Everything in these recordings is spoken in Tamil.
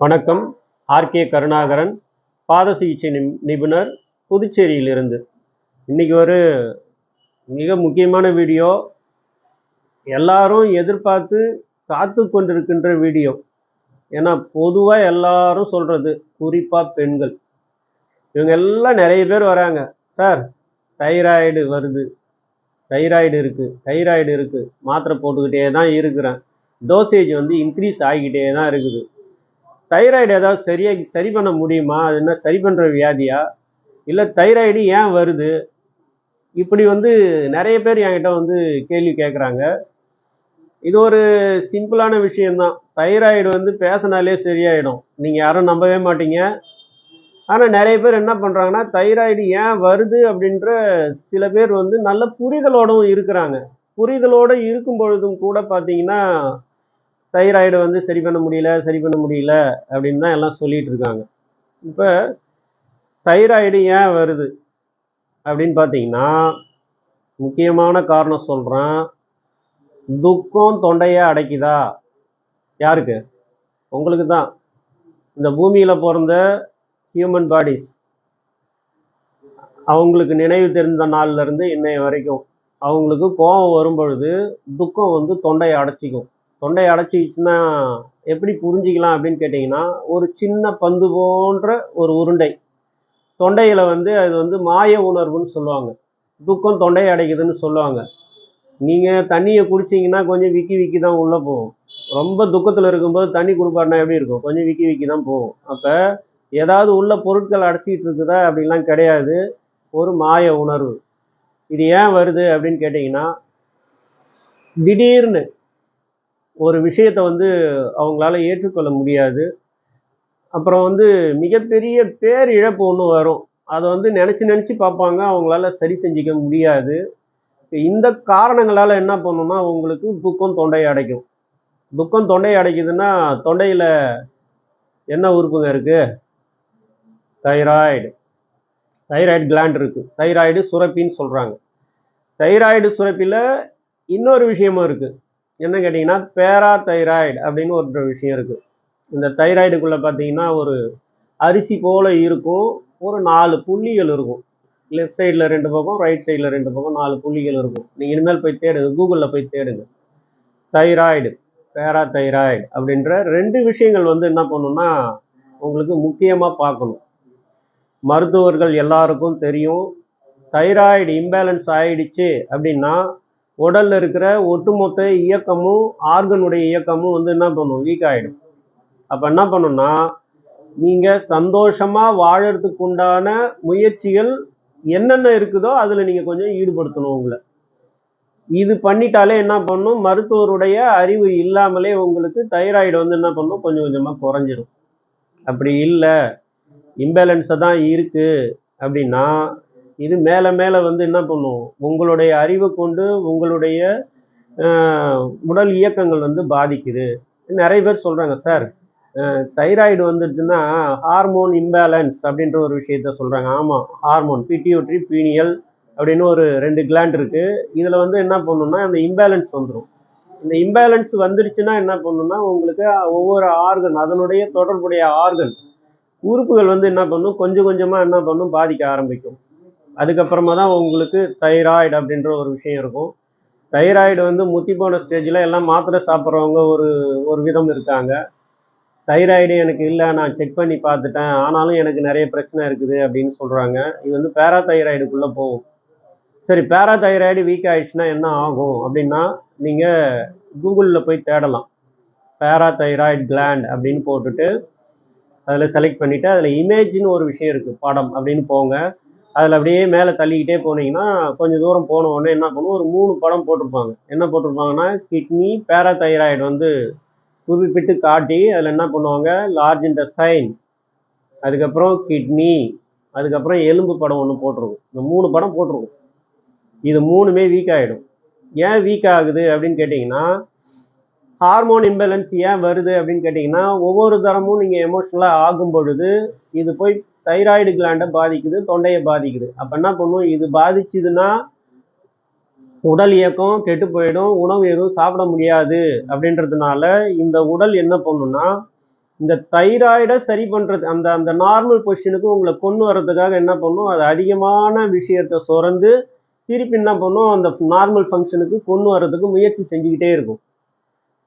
வணக்கம். ஆர்கே கருணாகரன், பாத சிகிச்சை நிபுணர், புதுச்சேரியிலிருந்து. இன்னைக்கு ஒரு மிக முக்கியமான வீடியோ. எல்லாரும் எதிர்பார்த்து காத்து கொண்டிருக்கின்ற வீடியோ. ஏன்னா பொதுவாக எல்லாரும் சொல்றது, குறிப்பாக பெண்கள், இவங்க எல்லாம் நிறைய பேர் வராங்க. சார், தைராய்டு வருது, தைராய்டு இருக்குது, மாத்திரை போட்டுக்கிட்டே தான் இருக்கிறேன், டோசேஜ் இன்க்ரீஸ் ஆகிக்கிட்டே தான் இருக்குது. தைராய்டு ஏதாவது சரி பண்ண முடியுமா? அது என்ன சரி பண்ணுற வியாதியா? இல்லை தைராய்டு ஏன் வருது? இப்படி நிறைய பேர் என்கிட்ட கேள்வி கேட்குறாங்க. இது ஒரு சிம்பிளான விஷயம்தான். தைராய்டு பேசினாலே சரியாயிடும். நீங்கள் யாரும் நம்பவே மாட்டீங்க. ஆனால் நிறைய பேர் என்ன பண்ணுறாங்கன்னா, தைராய்டு ஏன் வருது அப்படின்ற சில பேர் நல்ல புரிதலோடும் இருக்கிறாங்க. புரிதலோடு இருக்கும் பொழுதும் கூட பார்த்தீங்கன்னா, தைராய்டு சரி பண்ண முடியல அப்படின்னு தான் எல்லாம் சொல்லிட்டு இருக்காங்க. இப்போ தைராய்டு ஏன் வருது அப்படின்னு பார்த்தீங்கன்னா, முக்கியமான காரணம் சொல்கிறேன். துக்கம் தொண்டையை அடைக்குதா? யாருக்கு? உங்களுக்கு தான். இந்த பூமியில் பிறந்த ஹியூமன் பாடிஸ், அவங்களுக்கு நினைவு தெரிந்த நாள்லேருந்து இன்னைய வரைக்கும் அவங்களுக்கு கோபம் வரும் பொழுது துக்கம் தொண்டையை அடைச்சிக்கும். தொண்டையை அடைச்சிக்கிச்சுன்னா எப்படி புரிஞ்சிக்கலாம் அப்படின்னு கேட்டிங்கன்னா, ஒரு சின்ன பந்து போன்ற ஒரு உருண்டை தொண்டையில் அது மாய உணர்வுன்னு சொல்லுவாங்க. துக்கம் தொண்டையை அடைக்குதுன்னு சொல்லுவாங்க. நீங்கள் தண்ணியை குடிச்சிங்கன்னா கொஞ்சம் விக்கி தான் உள்ளே போகும். ரொம்ப துக்கத்தில் இருக்கும்போது தண்ணி குடிப்பாருனா எப்படி இருக்கும்? கொஞ்சம் விக்கி தான் போகும். அப்போ ஏதாவது உள்ள பொருட்கள் அடைச்சிக்கிட்டு இருக்குதா? அப்படின்லாம் கிடையாது. ஒரு மாய உணர்வு. இது ஏன் வருது அப்படின்னு கேட்டிங்கன்னா, திடீர்னு ஒரு விஷயத்தை அவங்களால ஏற்றுக்கொள்ள முடியாது. அப்புறம் மிகப்பெரிய பேரிழப்பு ஒன்று வரும். அதை நினச்சி பார்ப்பாங்க, அவங்களால சரி செஞ்சிக்க முடியாது. இந்த காரணங்களால் என்ன பண்ணுன்னா, உங்களுக்கு துக்கம் தொண்டையை அடைக்கும். துக்கம் தொண்டையை அடைக்குதுன்னா, தொண்டையில் என்ன உறுப்புங்க இருக்குது? தைராய்டு கிளாண்ட் இருக்குது. தைராய்டு சுரப்பின்னு சொல்கிறாங்க. தைராய்டு சுரப்பியில் இன்னொரு விஷயமும் இருக்குது. என்ன கேட்டிங்கன்னா, பேராதைராய்டு அப்படின்னு ஒரு விஷயம் இருக்குது. இந்த தைராய்டுக்குள்ளே பார்த்தீங்கன்னா, ஒரு அரிசி போல் இருக்கும். ஒரு 4 புள்ளிகள் இருக்கும். லெஃப்ட் சைடில் 2 பக்கம், ரைட் சைடில் 2 பக்கம் 4 புள்ளிகள் இருக்கும். நீங்கள் இனிமேல் போய் தேடுங்க, கூகுளில் போய் தேடுங்க. தைராய்டு, பேராதைராய்டு அப்படின்ற 2 விஷயங்கள் என்ன பண்ணுன்னா, உங்களுக்கு முக்கியமாக பார்க்கணும். மருத்துவர்கள் எல்லாருக்கும் தெரியும், தைராய்டு இம்பேலன்ஸ் ஆகிடுச்சு அப்படின்னா உடலில் இருக்கிற ஒட்டுமொத்த இயக்கமும், ஆர்கனுடைய இயக்கமும் என்ன பண்ணும்? வீக் ஆகிடும். அப்போ என்ன பண்ணுன்னா, நீங்கள் சந்தோஷமாக வாழறதுக்கு உண்டான முயற்சிகள் என்னென்ன இருக்குதோ அதில் நீங்கள் கொஞ்சம் ஈடுபடுத்தணும் உங்களை. இது பண்ணிட்டாலே என்ன பண்ணும்? மருத்துவருடைய அறிவு இல்லாமலே உங்களுக்கு தைராய்டு என்ன பண்ணும்? கொஞ்சம் கொஞ்சமாக குறைஞ்சிடும். அப்படி இல்லை, இம்பேலன்ஸை தான் இருக்குது அப்படின்னா, இது மேலே மேலே என்ன பண்ணும்? உங்களுடைய அறிவை கொண்டு உங்களுடைய உடல் இயக்கங்கள் பாதிக்குது. நிறைய பேர் சொல்கிறாங்க, சார் தைராய்டு வந்துடுச்சுன்னா ஹார்மோன் இம்பேலன்ஸ் அப்படின்ற ஒரு விஷயத்த சொல்கிறாங்க. ஆமாம், ஹார்மோன் பிட்யூட்ரி, பீனியல் அப்படின்னு ஒரு 2 கிளாண்ட் இருக்குது. இதில் என்ன பண்ணுன்னா, அந்த இம்பேலன்ஸ் வந்துடும். இந்த இம்பேலன்ஸ் வந்துடுச்சுன்னா என்ன பண்ணுன்னா, உங்களுக்கு ஒவ்வொரு ஆர்கன், அதனுடைய தொடர்புடைய ஆர்கன் உறுப்புகள் என்ன பண்ணும்? கொஞ்சம் கொஞ்சமாக என்ன பண்ணும்? பாதிக்க ஆரம்பிக்கும். அதுக்கப்புறமா தான் உங்களுக்கு தைராய்டு அப்படின்ற ஒரு விஷயம் இருக்கும். தைராய்டு முத்தி போன ஸ்டேஜில் எல்லாம் மாத்திரை சாப்பிட்றவங்க ஒரு விதம் இருக்காங்க. தைராய்டு எனக்கு இல்லை, நான் செக் பண்ணி பார்த்துட்டேன், ஆனாலும் எனக்கு நிறைய பிரச்சனை இருக்குது அப்படின்னு சொல்கிறாங்க. இது பேராதைராய்டுக்குள்ளே போகும். சரி, பேராதைராய்டு வீக் ஆகிடுச்சுன்னா என்ன ஆகும் அப்படின்னா, நீங்கள் கூகுளில் போய் தேடலாம். பேராதைராய்டு கிளாண்ட் அப்படின்னு போட்டுட்டு அதில் செலக்ட் பண்ணிவிட்டு அதில் இமேஜின்னு ஒரு விஷயம் இருக்குது, படம் அப்படின்னு போங்க. அதில் அப்படியே மேலே தள்ளிக்கிட்டே போனீங்கன்னா கொஞ்சம் தூரம் போன உடனே என்ன பண்ணும்? ஒரு 3 படம் போட்டிருப்பாங்க. என்ன போட்டிருப்பாங்கன்னா, கிட்னி, பேராதைராய்டு குறிப்பிட்டு காட்டி அதில் என்ன பண்ணுவாங்க? லார்ஜ் இன்டெஸ்டைன், அதுக்கப்புறம் கிட்னி, அதுக்கப்புறம் எலும்பு படம் ஒன்று போட்டிருக்கும். இந்த 3 படம் போட்டிருக்கும். இது 3மே வீக் ஆகிடும். ஏன் வீக் ஆகுது அப்படின்னு கேட்டிங்கன்னா, ஹார்மோன் இம்பேலன்ஸ் ஏன் வருது அப்படின்னு கேட்டிங்கன்னா, ஒவ்வொரு தரமும் நீங்கள் எமோஷ்னலாக ஆகும் பொழுது இது போய் தைராய்டு கிளாண்டை பாதிக்குது, தொண்டையை பாதிக்குது. அப்போ என்ன பண்ணும்? இது பாதிச்சுதுன்னா உடல் இயக்கம் கெட்டு போயிடும், உணவு எதுவும் சாப்பிட முடியாது. அப்படின்றதுனால இந்த உடல் என்ன பண்ணுன்னா, இந்த தைராய்டை சரி பண்ணுறது அந்த அந்த நார்மல் பொசிஷனுக்கு உங்களை கொண்டு வர்றதுக்காக என்ன பண்ணும், அது அதிகமான விஷயத்தை சுரந்து திருப்பி என்ன பண்ணும், அந்த நார்மல் ஃபங்க்ஷனுக்கு கொண்டு வர்றதுக்கு முயற்சி செஞ்சுக்கிட்டே இருக்கும்.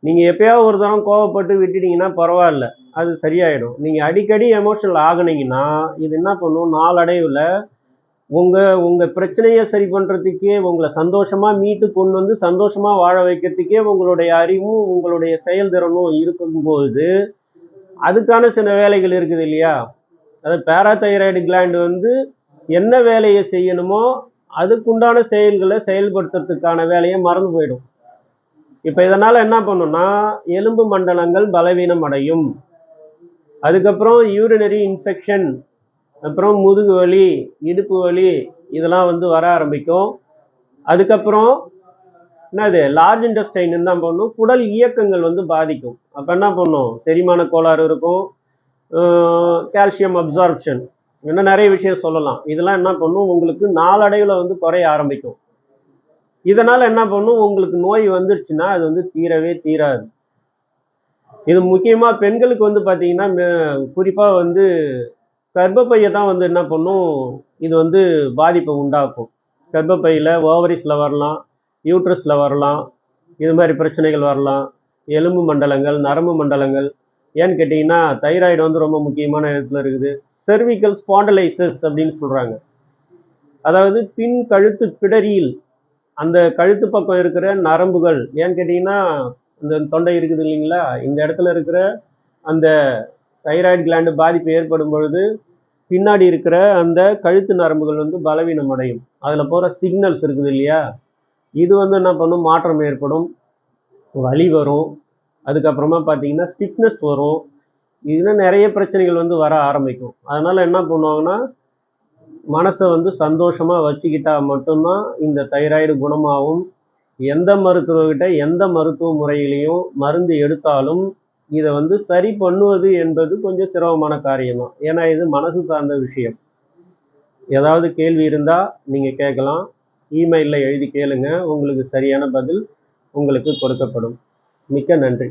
நீங்கள் எப்பயாவது ஒரு தரம் கோவப்பட்டு விட்டுட்டீங்கன்னா பரவாயில்ல, அது சரியாயிடும். நீங்கள் அடிக்கடி எமோஷனல் ஆகுனீங்கன்னா இது என்ன பண்ணும், நாளடைவில் உங்கள் பிரச்சனையை சரி பண்ணுறதுக்கே, உங்களை சந்தோஷமாக மீட்டு கொண்டு வந்து சந்தோஷமாக வாழ வைக்கிறதுக்கே உங்களுடைய அறிவும் உங்களுடைய செயல்திறனும் இருக்கும்போது அதுக்கான சில வேலைகள் இருக்குது இல்லையா. அது பேராதைராய்டு கிளாண்ட் வந்து என்ன வேலையை செய்யணுமோ அதுக்குண்டான செயல்களை செயல்படுத்துறதுக்கான வேலையை மறந்து போயிடும். இப்போ இதனால் என்ன பண்ணுன்னா, எலும்பு மண்டலங்கள் பலவீனம் அடையும். அதுக்கப்புறம் யூரினரி இன்ஃபெக்ஷன், அப்புறம் முதுகு வலி, இடுப்பு வலி இதெல்லாம் வந்து வர ஆரம்பிக்கும். அதுக்கப்புறம் என்னது லார்ஜ் இன்டெஸ்டைன் என்ன பண்ணும், குடல் இயக்கங்கள் வந்து பாதிக்கும். அப்போ என்ன பண்ணும், செரிமான கோளாறு இருக்கும், கால்சியம் அப்சார்ப்ஷன், இன்னும் நிறைய விஷயம் சொல்லலாம். இதெல்லாம் என்ன பண்ணும், உங்களுக்கு நாளடைவில் வந்து குறைய ஆரம்பிக்கும். இதனால் என்ன பண்ணும், உங்களுக்கு நோய் வந்துடுச்சுன்னா அது வந்து தீரவே தீராது. இது முக்கியமாக பெண்களுக்கு வந்து பார்த்தீங்கன்னா, குறிப்பாக வந்து கர்ப்பப்பையை தான் வந்து என்ன பண்ணும், இது வந்து பாதிப்பை உண்டாக்கும். கர்ப்பப்பையில் ஓவரிஸில் வரலாம், யூட்ரஸில் வரலாம், இது மாதிரி பிரச்சனைகள் வரலாம். எலும்பு மண்டலங்கள், நரம்பு மண்டலங்கள், ஏன்னு கேட்டிங்கன்னா தைராய்டு வந்து ரொம்ப முக்கியமான இடத்துல இருக்குது. செர்விக்கல் ஸ்பாண்டலைசிஸ் அப்படின்னு சொல்கிறாங்க. அதாவது பின் கழுத்து பிடரியில் அந்த கழுத்து பக்கம் இருக்கிற நரம்புகள், ஏன்னு கேட்டிங்கன்னா இந்த தொண்டை இருக்குது இல்லைங்களா, இந்த இடத்துல இருக்கிற அந்த தைராய்டு கிளாண்டு பாதிப்பு ஏற்படும் பொழுது பின்னாடி இருக்கிற அந்த கழுத்து நரம்புகள் வந்து பலவீனம் அடையும். அதில் போகிற சிக்னல்ஸ் இருக்குது இல்லையா, இது வந்து என்ன பண்ணும், மாற்றம் ஏற்படும், வலி வரும், அதுக்கப்புறமா பார்த்தீங்கன்னா ஸ்டிஃப்னஸ் வரும், இன்னும் நிறைய பிரச்சனைகள் வந்து வர ஆரம்பிக்கும். அதனால் என்ன பண்ணுவாங்கன்னா, மனசை வந்து சந்தோஷமாக வச்சுக்கிட்டா மட்டும்தான் இந்த தைராய்டு குணமாகும். எந்த மருத்துவர்கிட்ட எந்த மருத்துவ முறையிலையும் மருந்து எடுத்தாலும் இதை வந்து சரி பண்ணுவது என்பது கொஞ்சம் சிரமமான காரியம்தான். ஏன்னா இது மனசு சார்ந்த விஷயம். ஏதாவது கேள்வி இருந்தால் நீங்கள் கேட்கலாம், இமெயிலில் எழுதி கேளுங்க, உங்களுக்கு சரியான பதில் உங்களுக்கு கொடுக்கப்படும். மிக்க நன்றி.